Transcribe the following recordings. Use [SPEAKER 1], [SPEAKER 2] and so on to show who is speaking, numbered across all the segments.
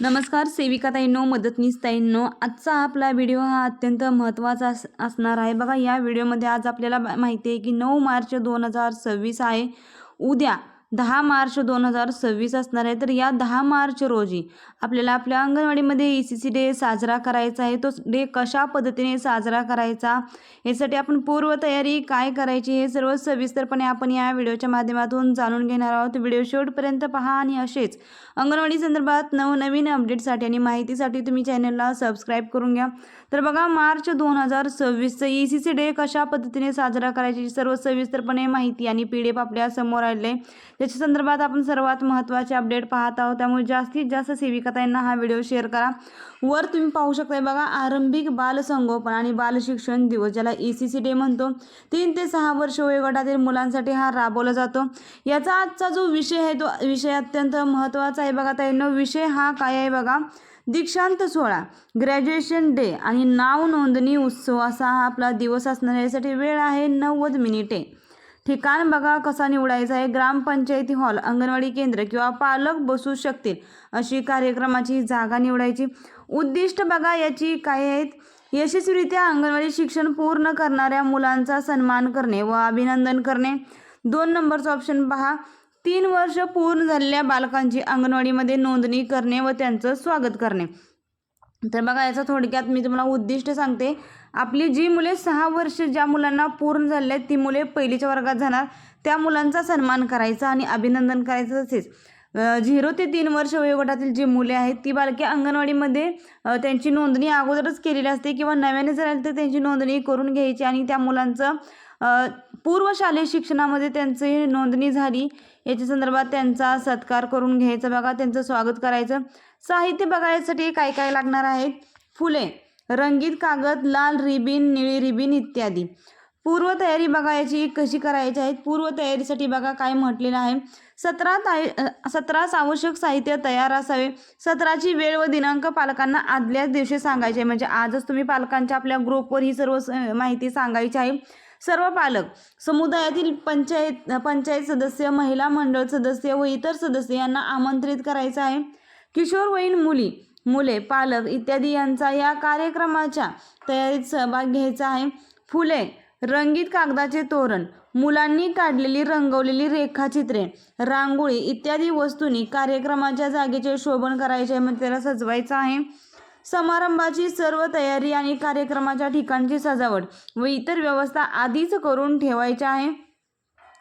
[SPEAKER 1] नमस्कार सेविका ताईंनो, मदतनीस ताईंनो. आजचा आपला व्हिडिओ हा अत्यंत महत्त्वाचा असणार आहे. बघा, या व्हिडिओमध्ये आज आपल्याला माहिती आहे की 9 मार्च 2026 आहे. उद्या 10 मार्च 2026 असणार आहे. तर या 10 मार्च रोजी आपल्याला आपल्या अंगणवाडीमध्ये ECC डे साजरा करायचा आहे. तो डे कशा पद्धतीने साजरा करायचा, यासाठी आपण पूर्वतयारी काय करायची, हे सर्व सविस्तरपणे आपण या व्हिडिओच्या माध्यमातून जाणून घेणार आहोत. व्हिडिओ शेवटपर्यंत पहा आणि असेच अंगणवाडी संदर्भात नवनवीन अपडेटसाठी आणि माहितीसाठी तुम्ही चॅनलला सबस्क्राईब करून घ्या. तर बघा, मार्च 2026चं ECC डे कशा पद्धतीने साजरा करायची सर्व सविस्तरपणे माहिती आणि PDF आपल्या समोर आले. त्याच्या संदर्भात आपण सर्वात महत्त्वाचे अपडेट पाहत आहोत. त्यामुळे जास्तीत जास्त सेविकाताईंना हा व्हिडिओ शेअर करा. वर तुम्ही पाहू शकता बघा, आरंभिक बालसंगोपन आणि बालशिक्षण दिवस, ज्याला ECC डे म्हणतो, 3 ते 6 वर्ष वयोगटातील मुलांसाठी हा राबवला जातो. याचा आजचा जो विषय आहे तो विषय अत्यंत महत्त्वाचा आहे. बघा ताईंनो, विषय हा काय आहे बघा, दीक्षांत सोहळा, ग्रॅज्युएशन डे आणि नाव नोंदणी उत्सव असा हा आपला दिवस असणार आहे. यासाठी वेळ आहे 90 मिनिटे. ठिकाण बघा कसा निवडायचा आहे, ग्रामपंचायती हॉल, अंगणवाडी केंद्र किंवा पालक बसू शकतील अशी कार्यक्रमाची जागा निवडायची. उद्दिष्ट बघा याची काय आहेत, यशस्वीरित्या अंगणवाडी शिक्षण पूर्ण करणाऱ्या मुलांचा सन्मान करणे व अभिनंदन करणे. 2 नंबरचा ऑप्शन पहा, 3 वर्ष पूर्ण झालेल्या बालकांची अंगणवाडीमध्ये नोंदणी करणे व त्यांचं स्वागत करणे. तर बघा, याचा थोडक्यात मी तुम्हाला उद्दिष्ट सांगते. आपली जी मुले 6 वर्ष ज्या मुलांना पूर्ण झाले आहेत ती मुले पहिलीच्या वर्गात जाणार, त्या मुलांचा सन्मान करायचा आणि अभिनंदन करायचं. तसेच 0 ते 3 वर्ष वयोगटातील जी मुले आहेत ती बालके अंगणवाडीमध्ये त्यांची नोंदणी अगोदरच केलेली असते किंवा नव्याने जर आली तर त्यांची नोंदणी करून घ्यायची आणि त्या मुलांचं पूर्वशालेय शिक्षणामध्ये त्यांची नोंदणी झाली याच्या संदर्भात त्यांचा सत्कार करून घ्यायचा. बघा, त्यांचं स्वागत करायचं. साहित्य बघायसाठी काय काय लागणार आहेत, फुले, रंगीत कागद, लाल रिबीन, निळी रिबीन इत्यादी. पूर्वतयारी बघा याची कशी करायची आहे. पूर्वतयारीसाठी बघा काय म्हटलेलं आहे, 17 आवश्यक साहित्य तयार असावे. 17ची वेळ व दिनांक पालकांना आदल्याच दिवशी सांगायचे आहे. म्हणजे आजच तुम्ही पालकांच्या आपल्या ग्रुपवर ही सर्व माहिती सांगायची आहे. सर्व पालक, समुदायातील पंचायत सदस्य, महिला मंडळ सदस्य व इतर सदस्य यांना आमंत्रित करायचं आहे. किशोरवयीन मुले, पालक इत्यादी यांचा या कार्यक्रमाच्या तयारीत सहभाग घ्यायचा आहे. फुले, रंगीत कागदाचे तोरण, मुलांनी काढलेली रंगवलेली रेखाचित्रे, रांगोळी इत्यादी वस्तूंनी कार्यक्रमाच्या जागेचे शोभन करायचे, म्हणजे त्याला सजवायचं आहे. समारंभाची सर्व तयारी आणि कार्यक्रमाच्या ठिकाणची सजावट व इतर व्यवस्था आधीच करून ठेवायच्या आहे.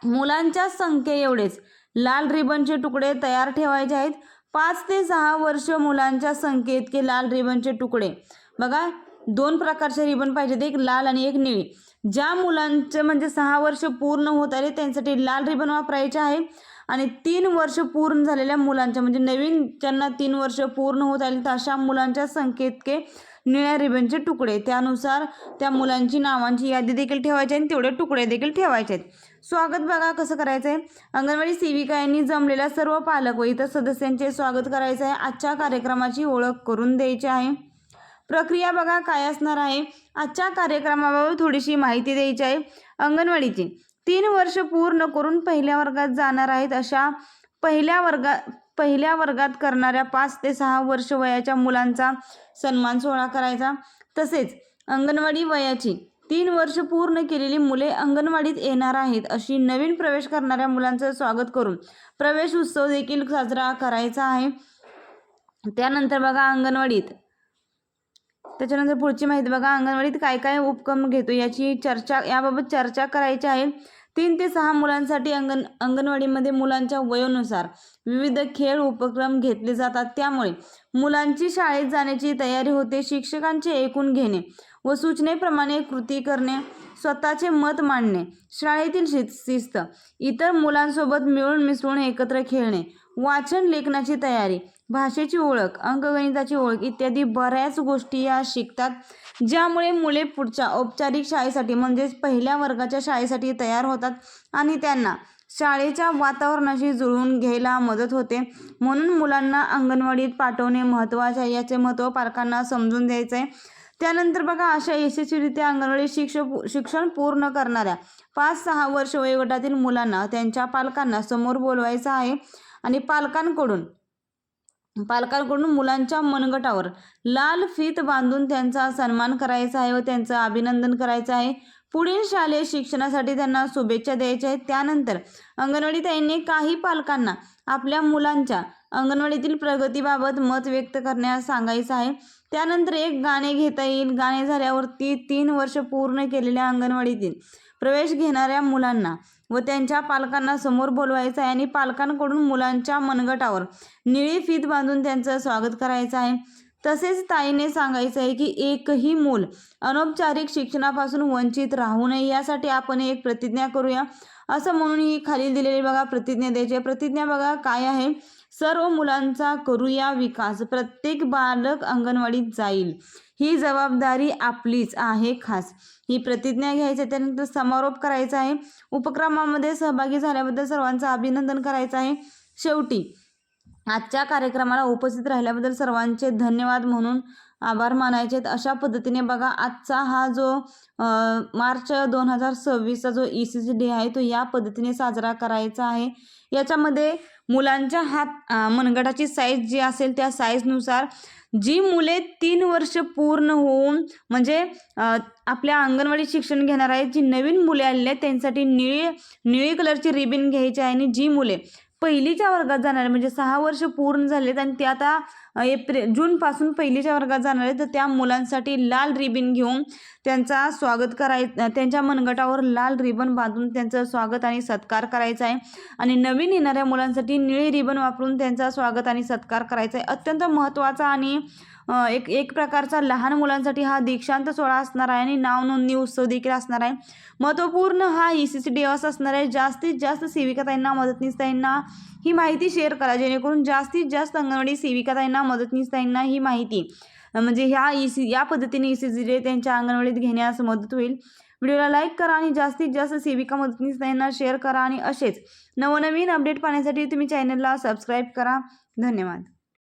[SPEAKER 1] मुलांच्या संख्ये एवढेच लाल रिबनचे तुकडे तयार ठेवायचे आहेत. 5 ते 6 वर्ष मुलांच्या संख्ये इतके लाल रिबनचे तुकडे. बघा, 2 प्रकारचे रिबन पाहिजेत, एक लाल आणि एक निळी. ज्या मुलांचे म्हणजे 6 वर्ष पूर्ण होत आले त्यांच्यासाठी लाल रिबन वापरायचे आहे आणि 3 वर्ष पूर्ण झालेल्या मुलांच्या म्हणजे नवीन ज्यांना 3 वर्ष पूर्ण होत आले तर अशा मुलांच्या संख्ये इतके निळ्या रिबनचे तुकडे. त्यानुसार त्या मुलांची नावांची यादी देखील ठेवायची आणि तेवढे तुकडे देखील ठेवायचे आहेत. स्वागत बघा कसं करायचं आहे, अंगणवाडी सेविका यांनी जमलेल्या सर्व पालक व इतर सदस्यांचे स्वागत करायचं आहे. आजच्या कार्यक्रमाची ओळख करून द्यायची आहे. प्रक्रिया बघा काय असणार आहे, आजच्या कार्यक्रमाबाबत थोडीशी माहिती द्यायची आहे. अंगणवाडीची 3 वर्ष पूर्ण करून पहिल्या वर्गात जाणार आहेत अशा पहिल्या वर्गात करणाऱ्या 5 ते 6 वर्ष वयाच्या मुलांचा सन्मान सोहळा करायचा. तसेच अंगणवाडी वयाची 3 वर्ष पूर्ण केलेली मुले अंगणवाडीत येणार आहेत अशी नवीन प्रवेश करणाऱ्या मुलांचं स्वागत करून प्रवेश उत्सव देखील साजरा करायचा आहे. त्यानंतर बघा अंगणवाडीत त्याच्यानंतर पुढची माहिती बघा, अंगणवाडीत काय काय उपक्रम घेतो याबाबत चर्चा करायची आहे. 3 ते 6 मुलांसाठी अंगणवाडीमध्ये मुलांच्या वयोनुसार विविध खेळ उपक्रम घेतले जातात. त्यामुळे मुलांची शाळेत जाण्याची तयारी होते. शिक्षकांचे ऐकून घेणे व सूचनेप्रमाणे कृती करणे, स्वतःचे मत मांडणे, शाळेतील शिस्त, इतर मुलांसोबत मिळून मिसळून एकत्र खेळणे, वाचन लेखनाची तयारी, भाषेची ओळख, अंकगणिताची ओळख इत्यादी बऱ्याच गोष्टी या शिकतात, ज्यामुळे मुले पुढच्या औपचारिक शाळेसाठी म्हणजेच पहिल्या वर्गाच्या शाळेसाठी तयार होतात आणि त्यांना शाळेच्या वातावरणाशी जुळवून घ्यायला मदत होते. म्हणून मुलांना अंगणवाडीत पाठवणे महत्त्वाचे आहे. याचे महत्त्व पालकांना समजून द्यायचं आहे. त्यानंतर बघा, अशा यशस्वीरित्या अंगणवाडी शिक्षण पूर्ण करणाऱ्या 5-6 वर्ष वयोगटातील मुलांना त्यांच्या पालकांना समोर बोलवायचं आहे आणि पालकांकडून पालकांकडून मुलांच्या मनगटावर लाल फीत बांधून त्यांचा सन्मान करायचा आहे व त्यांचं अभिनंदन करायचं आहे. पुढील शालेय शिक्षणासाठी त्यांना शुभेच्छा द्यायच्या आहेत. त्यानंतर अंगणवाडी ताईंनी काही पालकांना आपल्या मुलांच्या अंगणवाडीतील प्रगतीबाबत मत व्यक्त करण्यास सांगायचं आहे. त्यानंतर एक गाणे घेता येईल. गाणे झाल्यावरती 3 वर्ष पूर्ण केलेल्या अंगणवाडीतील प्रवेश घेणाऱ्या मुलांना व त्यांच्या पालकांना समोर बोलवायचं आहे आणि पालकांकडून मुलांच्या मनगटावर निळी फीत बांधून त्यांचं स्वागत करायचं आहे. तसेच ताईने सांगायचं आहे की एकही मूल अनौपचारिक शिक्षणापासून वंचित राहू नये यासाठी आपण एक प्रतिज्ञा करूया असं म्हणून ही खाली दिलेली बघा प्रतिज्ञा द्यायची आहे. प्रतिज्ञा बघा काय आहे, सर्व मुलांचा करूया विकास, प्रत्येक बालक अंगणवाडीत जाईल, ही जबाबदारी आपलीच आहे खास. ही प्रतिज्ञा घ्यायची. त्यानंतर समारोप करायचा आहे. उपक्रमामध्ये सहभागी झाल्याबद्दल सर्वांचं अभिनंदन करायचं आहे. शेवटी आजच्या कार्यक्रमाला उपस्थित राहिल्याबद्दल सर्वांचे धन्यवाद म्हणून आभार मानायचे आहेत. अशा पद्धतीने बघा आजचा हा जो मार्च 2026चा जो ECC डे आहे तो या पद्धतीने साजरा करायचा आहे. याच्यामध्ये मुलांच्या मनगटाची साईज जी असेल त्या साईजनुसार जी मुले 3 वर्ष पूर्ण होऊन म्हणजे आपल्या अंगणवाडी शिक्षण घेणार आहेत, जी नवीन मुले आलेली आहेत त्यांच्यासाठी निळी कलरची रिबीन घ्यायची आहे आणि जी मुले पहिलीच्या वर्गात जाणार म्हणजे 6 वर्ष पूर्ण झालेत आणि ते आता जूनपासून पहिलीच्या वर्गात जाणार आहेत तर त्या मुलांसाठी लाल रिबीन घेऊन त्यांचा स्वागत करायचं, त्यांच्या मनगटावर लाल रिबन बांधून त्यांचं स्वागत आणि सत्कार करायचा आहे. आणि नवीन येणाऱ्या मुलांसाठी निळी रिबन वापरून त्यांचा स्वागत आणि सत्कार करायचा आहे. अत्यंत महत्त्वाचा आणि एक प्रकारचा लहान मुलांसाठी हा दीक्षांत सोहळा असणार आहे आणि नाव नोंदणी उत्सव देखील असणार आहे. महत्त्वपूर्ण हा ECC दिवस असणार आहे. जास्तीत जास्त सेविकाताईंना, मदतनीसताईंना ही माहिती शेअर करा जेणेकरून जास्तीत जास्त अंगणवाडी सेविकाताईंना, मदतनीसताईंना ही माहिती म्हणजे या पद्धतीने ECC डे त्यांच्या अंगणवाडीत घेण्यास मदत होईल. व्हिडिओला लाईक करा आणि जास्तीत जास्त सेविका, मदतनीसताईंना शेअर करा आणि असेच नवनवीन अपडेट पाहण्यासाठी तुम्ही चॅनलला सबस्क्राईब करा. धन्यवाद.